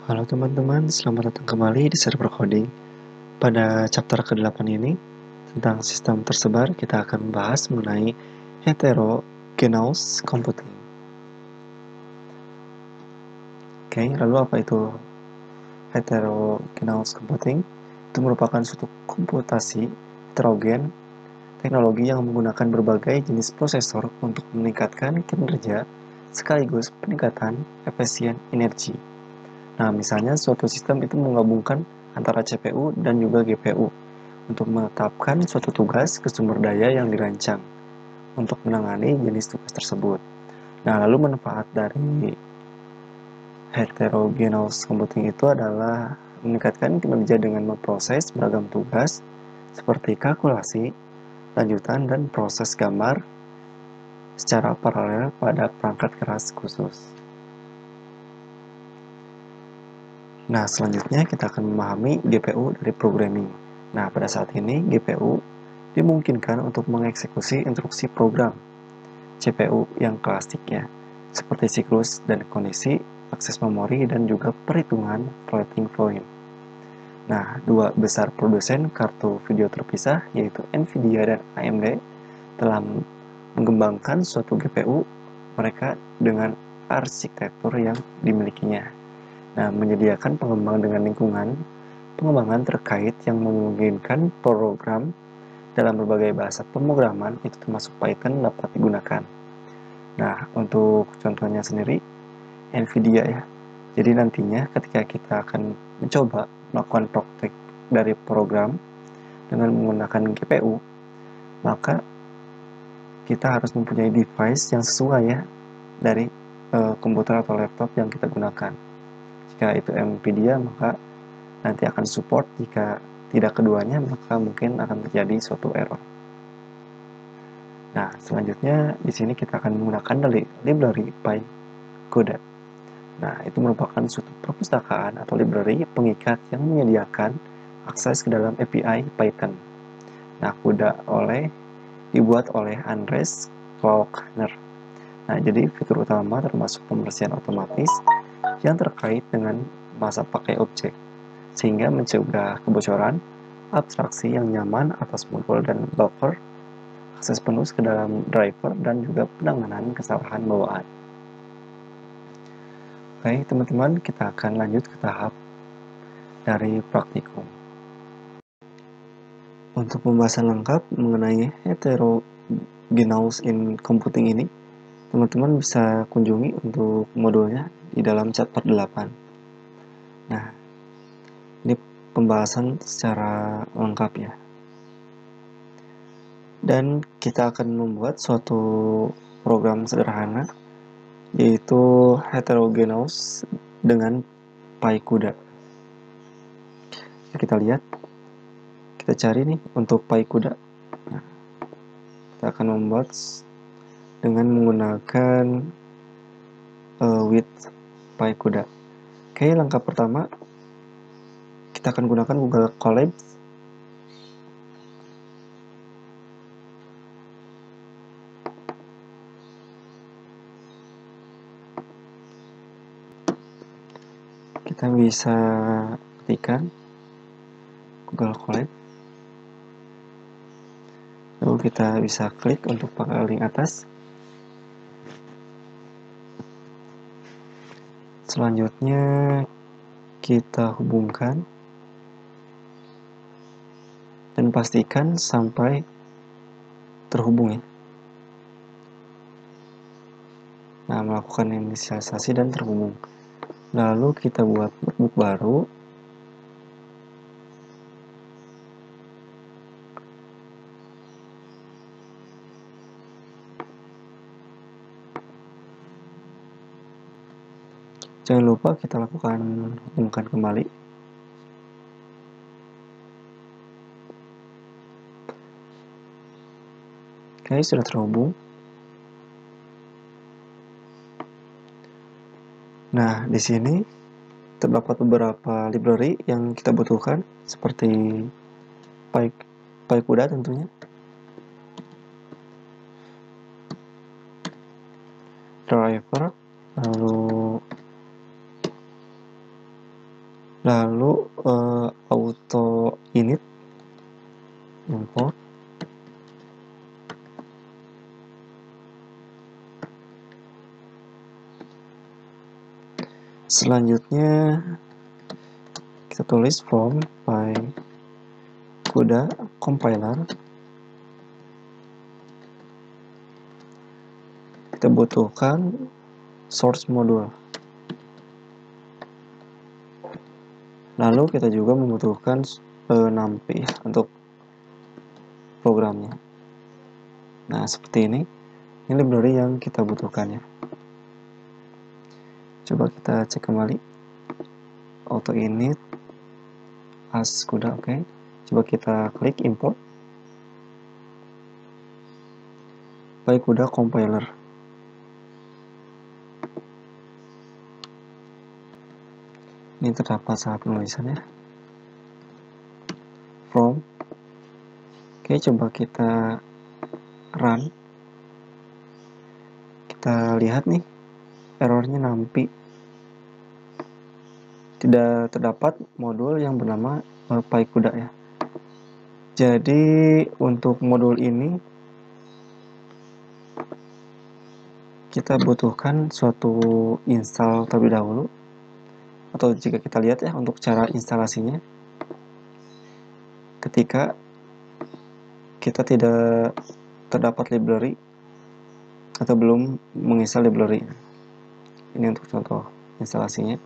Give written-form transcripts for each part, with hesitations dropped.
Halo teman-teman, selamat datang kembali di Server Coding. Pada chapter ke-8 ini, tentang sistem tersebar, kita akan membahas mengenai heterogeneous computing. Oke, lalu apa itu heterogeneous computing? Itu merupakan suatu komputasi heterogen, teknologi yang menggunakan berbagai jenis prosesor untuk meningkatkan kinerja sekaligus peningkatan efisien energi. Nah, misalnya suatu sistem itu menggabungkan antara CPU dan juga GPU untuk menetapkan suatu tugas ke sumber daya yang dirancang untuk menangani jenis tugas tersebut. Nah, lalu manfaat dari heterogeneous computing itu adalah meningkatkan kinerja dengan memproses beragam tugas seperti kalkulasi, lanjutan, dan proses gambar secara paralel pada perangkat keras khusus. Nah, selanjutnya kita akan memahami GPU dari programming. Nah, pada saat ini GPU dimungkinkan untuk mengeksekusi instruksi program CPU yang klasiknya, seperti siklus dan kondisi, akses memori, dan juga perhitungan floating point. Nah, dua besar produsen kartu video terpisah, yaitu Nvidia dan AMD, telah mengembangkan suatu GPU mereka dengan arsitektur yang dimilikinya. Nah, menyediakan pengembang dengan lingkungan pengembangan terkait yang memungkinkan program dalam berbagai bahasa pemrograman itu termasuk Python dapat digunakan. Nah, untuk contohnya sendiri, NVIDIA ya. Jadi nantinya ketika kita akan mencoba melakukan praktek dari program dengan menggunakan GPU, maka kita harus mempunyai device yang sesuai ya dari komputer atau laptop yang kita gunakan. Jika itu NVIDIA, maka nanti akan support. Jika tidak keduanya, maka mungkin akan terjadi suatu error. Nah, selanjutnya di sini kita akan menggunakan library PyCoda. Nah, itu merupakan suatu perpustakaan atau library pengikat yang menyediakan akses ke dalam API Python. Nah, dibuat oleh Andres Faulkner. Nah, jadi fitur utama termasuk pembersihan otomatis yang terkait dengan masa pakai objek, sehingga mencegah kebocoran, abstraksi yang nyaman atas modul dan buffer, akses penuh ke dalam driver, dan juga penanganan kesalahan bawaan. Baik teman-teman, kita akan lanjut ke tahap dari praktikum. Untuk pembahasan lengkap mengenai heterogeneous in computing ini, teman-teman bisa kunjungi untuk modulnya di dalam chapter 8. Nah, ini pembahasan secara lengkap ya. Dan kita akan membuat suatu program sederhana, yaitu heterogeneous dengan PyCoda. Kita lihat, kita cari nih untuk PyCoda. Nah, kita akan membuat dengan menggunakan with PyCoda. Oke, langkah pertama kita akan gunakan Google Colab. Kita bisa ketikkan Google Colab. Lalu kita bisa klik untuk pakai link atas. Selanjutnya kita hubungkan dan pastikan sampai terhubung ya. Nah, melakukan inisialisasi dan terhubung. Lalu kita buat notebook baru. Jangan lupa kita lakukan hubungkan kembali. Oke, sudah terhubung. Nah, di sini terdapat beberapa library yang kita butuhkan, seperti PyCoda tentunya, driver, lalu Lalu auto init import. Selanjutnya kita tulis from PyCUDA compiler. Kita butuhkan source module. Lalu kita juga membutuhkan NumPy untuk programnya. Nah, seperti ini. Ini library yang kita butuhkan ya. Coba kita cek kembali. Auto init as CUDA, oke. Coba kita klik import PyCUDA compiler. Ini terdapat salah penulisannya. From. Oke, coba kita run. Kita lihat nih, errornya NumPy. Tidak terdapat modul yang bernama PyCUDA ya. Jadi untuk modul ini kita butuhkan suatu install terlebih dahulu. Atau jika kita lihat ya untuk cara instalasinya, ketika kita tidak terdapat library atau belum menginstal library. Ini untuk contoh instalasinya.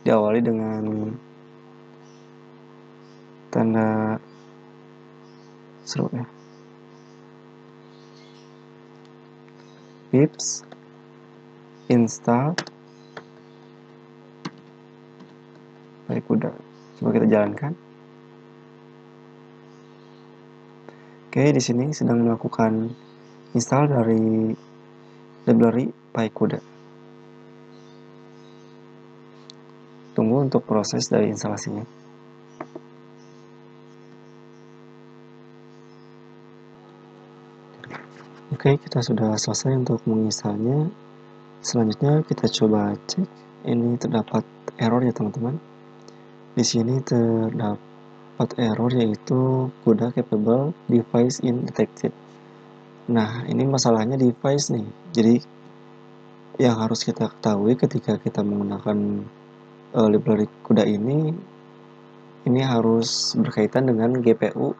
Diawali dengan tanda seru ya. Pips install PyCUDA. Coba kita jalankan. Oke, di sini sedang melakukan install dari library PyCUDA. Tunggu untuk proses dari instalasinya. Oke, kita sudah selesai untuk menginstalnya. Selanjutnya kita coba cek. Ini terdapat error ya teman-teman. Di sini terdapat error yaitu CUDA capable device undetected. Nah, ini masalahnya device nih. Jadi yang harus kita ketahui ketika kita menggunakan library CUDA ini harus berkaitan dengan GPU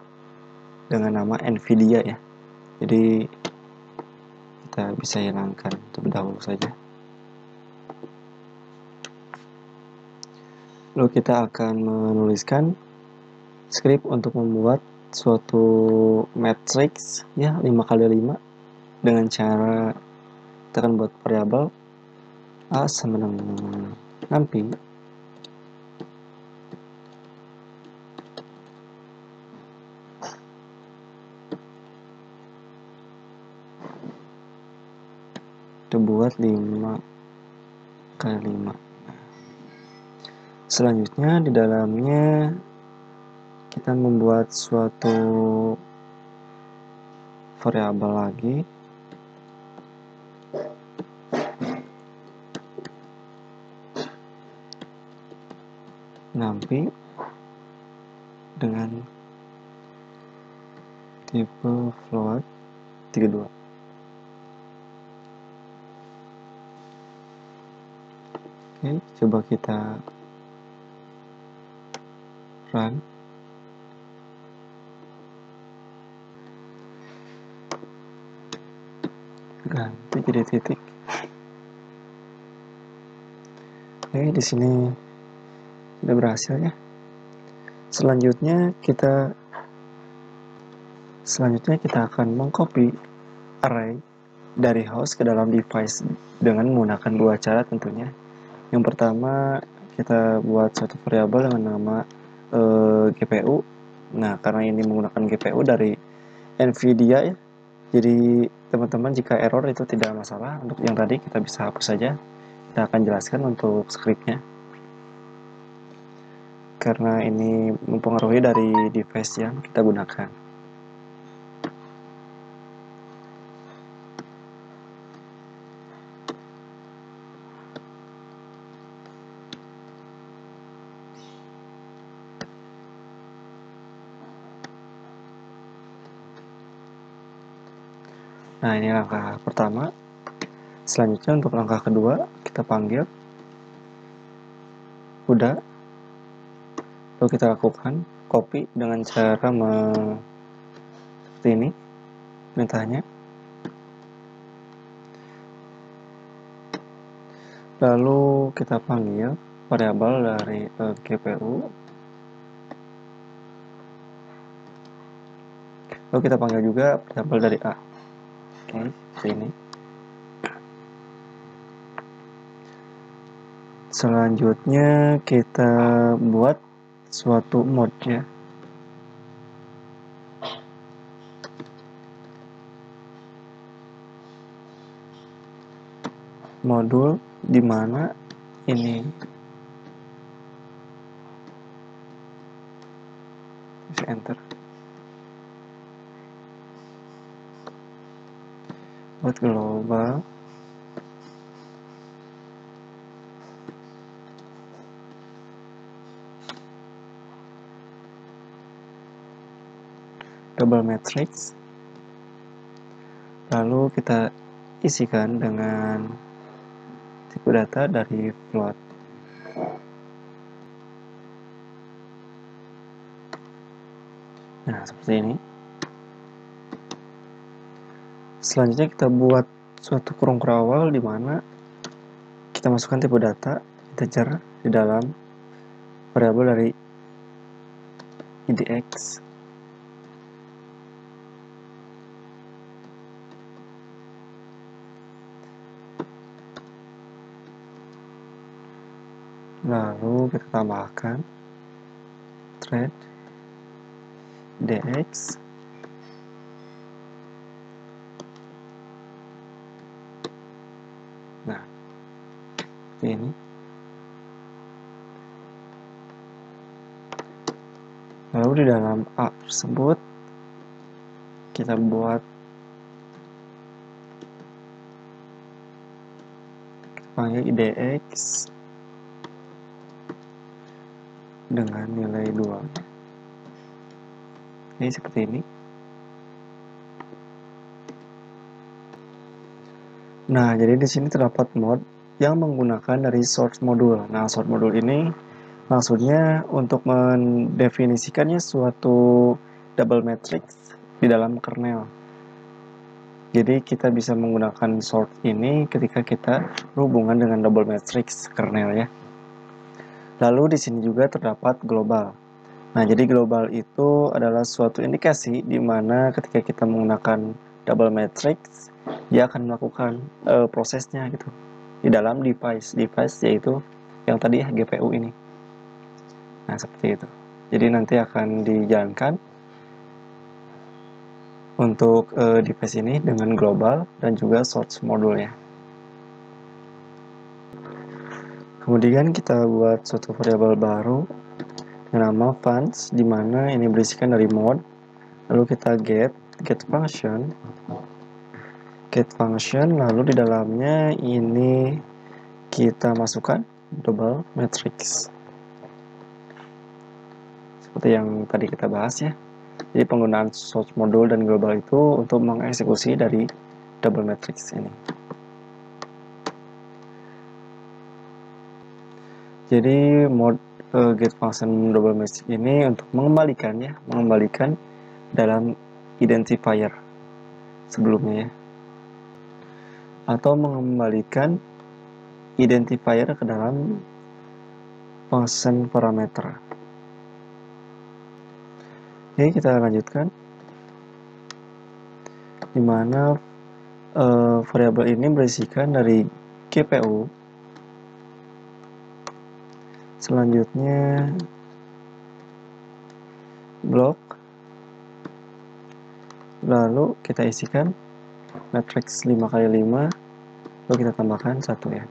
dengan nama NVIDIA ya. Jadi kita bisa hilangkan terlebih dahulu saja. Lalu kita akan menuliskan script untuk membuat suatu matrix ya 5x5 dengan cara kita akan buat variabel a sama dengan NumPy kita buat 5x5. Selanjutnya di dalamnya kita membuat suatu variabel lagi NumPy dengan tipe float 32. Oke, coba kita run. Ganti jadi titik. Oke, di sini sudah berhasil ya. Selanjutnya kita akan mengcopy array dari host ke dalam device dengan menggunakan dua cara tentunya. Yang pertama, kita buat suatu variabel dengan nama GPU. Nah, karena ini menggunakan GPU dari NVIDIA ya, jadi teman-teman jika error itu tidak masalah. Untuk yang tadi kita bisa hapus saja. Kita akan jelaskan untuk scriptnya, karena ini mempengaruhi dari device yang kita gunakan. Nah, ini langkah pertama. Selanjutnya untuk langkah kedua, kita panggil kuda. Lalu kita lakukan copy dengan cara seperti ini perintahnya. Lalu kita panggil variabel dari GPU. Lalu kita panggil juga variabel dari A. Oke, seperti ini. Selanjutnya kita buat suatu mode ya. Modul di mana ini enter. Buat global. Double matrix. Lalu kita isikan dengan tipe data dari float. Nah, seperti ini. Selanjutnya kita buat suatu kurung kerawal di mana kita masukkan tipe data integer di dalam variabel dari idx. Lalu kita tambahkan thread dx nah seperti ini. Lalu di dalam A tersebut kita buat panggil idx dengan nilai 2. Ini seperti ini. Nah, jadi di sini terdapat mode yang menggunakan dari source module. Nah, source module ini maksudnya untuk mendefinisikannya suatu double matrix di dalam kernel. Jadi kita bisa menggunakan source ini ketika kita berhubungan dengan double matrix kernel ya. Lalu di sini juga terdapat global. Nah, jadi global itu adalah suatu indikasi di mana ketika kita menggunakan double matrix, dia akan melakukan prosesnya gitu di dalam device yaitu yang tadi ya GPU ini. Nah, seperti itu. Jadi nanti akan dijalankan untuk device ini dengan global dan juga source modulnya. Kemudian kita buat suatu variabel baru dengan nama funds, di mana ini berisikan dari mode. Lalu kita get function, lalu di dalamnya ini kita masukkan double matrix. Seperti yang tadi kita bahas ya. Jadi penggunaan source module dan global itu untuk mengeksekusi dari double matrix ini. Jadi mode get function double matrix ini untuk mengembalikan dalam identifier sebelumnya ya, atau mengembalikan identifier ke dalam function parameter. Oke, kita lanjutkan, di mana variabel ini berisikan dari GPU. Selanjutnya blok, lalu kita isikan matriks 5x5, lalu kita tambahkan 1 ya.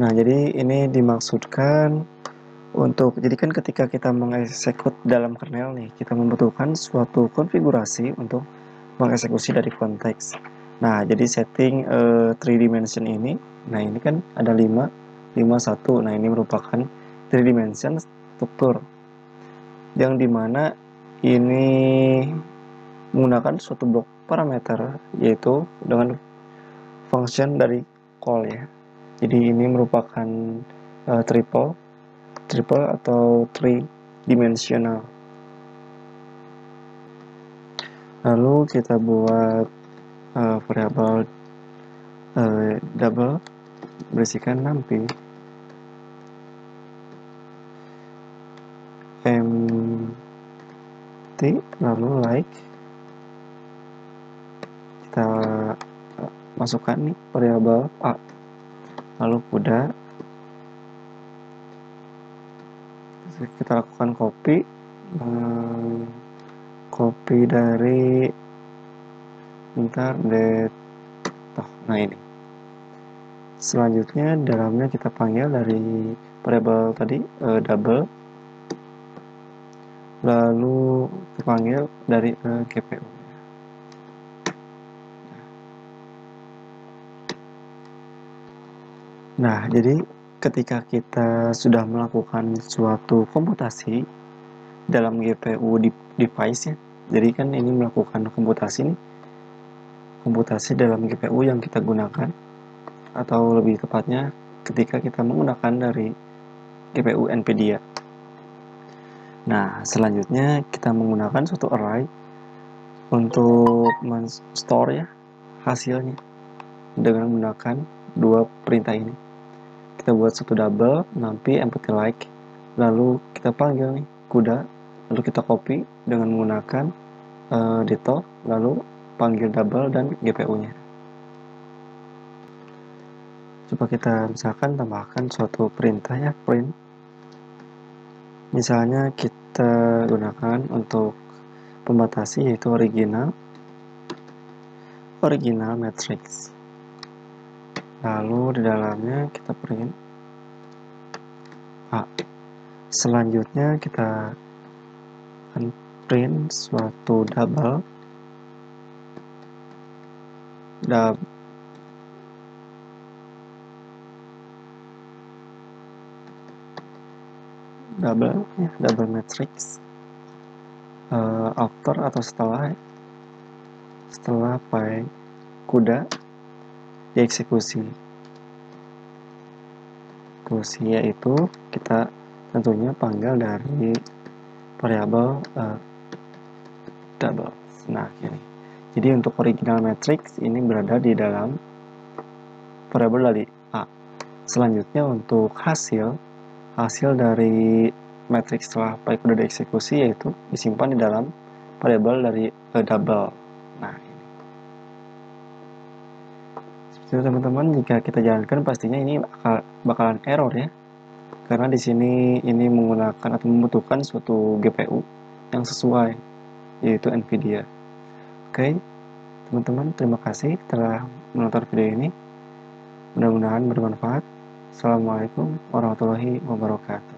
Nah, jadi ini dimaksudkan untuk, jadi kan ketika kita mengeksekut dalam kernel nih, kita membutuhkan suatu konfigurasi untuk mengeksekusi dari konteks. Nah, jadi setting 3 dimension ini, nah ini kan ada 5, 1. Nah, ini merupakan 3 dimension struktur, yang dimana ini menggunakan suatu blok parameter, yaitu dengan function dari call ya. Jadi ini merupakan triple atau three dimensional. Lalu kita buat variabel double berisikan numpy empty, lalu like kita masukkan nih variabel a, lalu kuda kita lakukan copy dari nah ini. Selanjutnya dalamnya kita panggil dari variabel tadi double, lalu dipanggil dari GPU. Nah, jadi ketika kita sudah melakukan suatu komputasi dalam GPU device ya, jadi kan ini melakukan komputasi dalam GPU yang kita gunakan, atau lebih tepatnya ketika kita menggunakan dari GPU NVIDIA. Nah, selanjutnya kita menggunakan suatu array untuk men-store ya hasilnya dengan menggunakan dua perintah ini. Kita buat satu double numpy empty like, lalu kita panggil nih kuda, lalu kita copy dengan menggunakan dito, lalu panggil double dan GPU-nya. Coba kita misalkan tambahkan suatu perintah ya, print. Misalnya kita gunakan untuk pembatasi yaitu original matrix. Lalu di dalamnya kita print A. Selanjutnya kita akan print suatu double matrix after atau setelah by kuda dieksekusi, yaitu kita tentunya panggil dari variabel double. Nah, ini. Jadi untuk original matrix ini berada di dalam variabel dari A. Selanjutnya untuk hasil dari matrix setelah by kuda dieksekusi yaitu disimpan di dalam variabel dari double. Nah, ini. Seperti teman-teman, jika kita jalankan pastinya ini bakalan error ya. Karena di sini ini menggunakan atau membutuhkan suatu GPU yang sesuai, yaitu NVIDIA. Oke, teman-teman, terima kasih telah menonton video ini. Mudah-mudahan bermanfaat. Assalamualaikum warahmatullahi wabarakatuh.